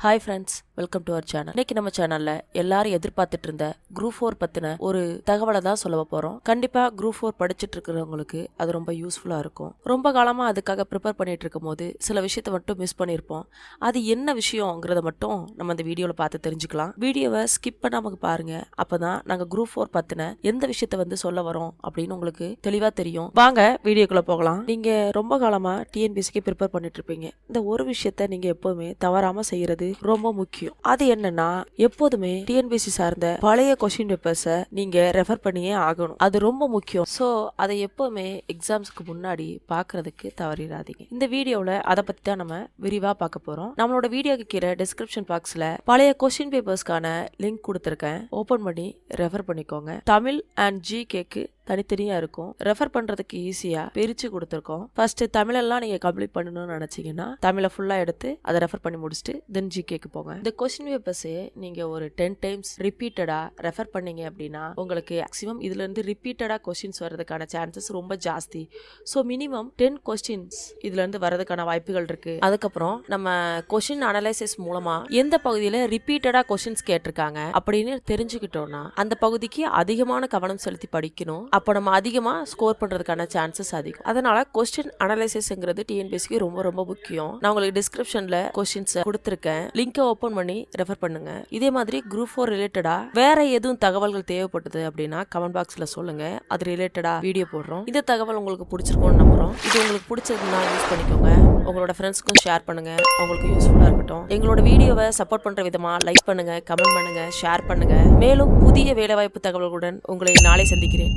Hi friends, welcome to our channel. இன்னைக்கு நம்ம சேனல்ல எல்லாரும் எதிர்பார்த்துட்டு இருந்த குரூப் 4 பத்தின ஒரு தகவலை தான் சொல்ல போறோம். கண்டிப்பா குரூப் 4 படிச்சுட்டு இருக்கிறவங்களுக்கு அது ரொம்ப யூஸ்ஃபுல்லா இருக்கும். ரொம்ப காலமா அதுக்காக ப்ரிப்பேர் பண்ணிட்டு இருக்கும் போது சில விஷயத்த மட்டும் மிஸ் பண்ணியிருப்போம். அது என்ன விஷயங்கிறத மட்டும் நம்ம இந்த வீடியோல பார்த்து தெரிஞ்சுக்கலாம். வீடியோவை ஸ்கிப் பண்ணாம பாருங்க. அப்பதான் நாங்க குரூப் 4 பத்தின எந்த விஷயத்த சொல்ல வரோம் அப்படின்னு உங்களுக்கு தெளிவா தெரியும். வாங்க வீடியோக்குள்ள போகலாம். நீங்க ரொம்ப காலமா டிஎன்பிஎஸ்சிக்கு ப்ரிப்பேர் பண்ணிட்டு இருப்பீங்க. இந்த ஒரு விஷயத்த நீங்க எப்பவுமே தவறாம செய்யறது ரொம்ப முக்கியம். அது என்னன்னா, எப்போதுமே டிஎன்பிஎஸ்சி சார்ந்த பழைய கொஸ்டின் பேப்பர்ஸை நீங்க ரெஃபர் பண்ணியே ஆகணும். அது ரொம்ப முக்கியம். சோ அதை எப்பவுமே எக்ஸாம்ஸ்க்கு முன்னாடி பாக்குறதுக்கு தவறிடாதீங்க. இந்த வீடியோல அதை பத்தி தான் நம்ம விரிவா பார்க்க போறோம். நம்மளோட வீடியோக்கு கீழே டிஸ்கிரிப்ஷன் பாக்ஸ்ல பழைய கொஸ்டின் பேப்பர்ஸ்க்கான லிங்க் கொடுத்திருக்கேன். ஓபன் பண்ணி ரெஃபர் பண்ணிக்கோங்க. தமிழ் அண்ட் ஜிகேக்கு தனித்தனியா இருக்கும். ரெஃபர் பண்றதுக்கு ஈஸியா பிரிச்சு கொடுத்துருக்கோம். ஃபர்ஸ்ட் தமிழெல்லாம் நீங்க கம்ப்ளீட் பண்ணணும்னு நினைச்சீங்கன்னா தமிழை ஃபுல்லா எடுத்து அதை ரெஃபர் பண்ணி முடிச்சுட்டு தென் ஜிகேக்கு போங்க. இந்த கொஸ்டின் பேப்பர்ஸ் நீங்க ஒரு 10 டைம்ஸ் ரிப்பீட்டடா ரெஃபர் பண்ணீங்க அப்படின்னா உங்களுக்கு மேக்ஸிமம் இதுல இருந்து ரிப்பீட்டடா கொஸ்டின்ஸ் வர்றதுக்கான சான்சஸ் ரொம்ப ஜாஸ்தி. ஸோ மினிமம் 10 கொஸ்டின்ஸ் இதுல இருந்து வர்றதுக்கான வாய்ப்புகள் இருக்கு. அதுக்கப்புறம் நம்ம கொஸ்டின் அனலைசிஸ் மூலமா எந்த பகுதியில ரிப்பீட்டடா கொஸ்டின்ஸ் கேட்டிருக்காங்க அப்படின்னு தெரிஞ்சுக்கிட்டோம்னா அந்த பகுதிக்கு அதிகமான கவனம் செலுத்தி படிக்கணும். அப்போ நம்ம அதிகமா ஸ்கோர் பண்றதுக்கான சான்சஸ் அதிகம். அதனால கொஸ்டின் அனலைசிஸ்ங்கிறது டிஎன்பிஎஸ்சிக்கு ரொம்ப ரொம்ப முக்கியம். நான் உங்களுக்கு டிஸ்கிரிப்ஷன்ல கொஸ்டின்ஸ் கொடுத்திருக்கேன். லிங்கை ஓபன் பண்ணி ரெஃபர் பண்ணுங்க. இதே மாதிரி குரூப் 4 ரிலேட்டடா வேற எதுவும் தகவல்கள் தேவைப்பட்டது அப்படின்னா கமெண்ட் பாக்ஸ்ல சொல்லுங்க. அது ரிலேட்டடா வீடியோ போடுறோம். இந்த தகவல் உங்களுக்கு பிடிச்சிருக்கும்னு நம்புறோம். இது உங்களுக்கு பிடிச்சதுன்னா யூஸ் பண்ணிக்கோங்க. உங்களோட ஃப்ரெண்ட்ஸ்க்கும் ஷேர் பண்ணுங்க. உங்களுக்கு யூஸ்ஃபுல்லா இருக்கட்டும். எங்களோட வீடியோவை சப்போர்ட் பண்ற விதமா லைக் பண்ணுங்க, கமெண்ட் பண்ணுங்க, ஷேர் பண்ணுங்க. மேலும் புதிய வேலைவாய்ப்பு தகவல்களுடன் உங்களை நாளை சந்திக்கிறேன்.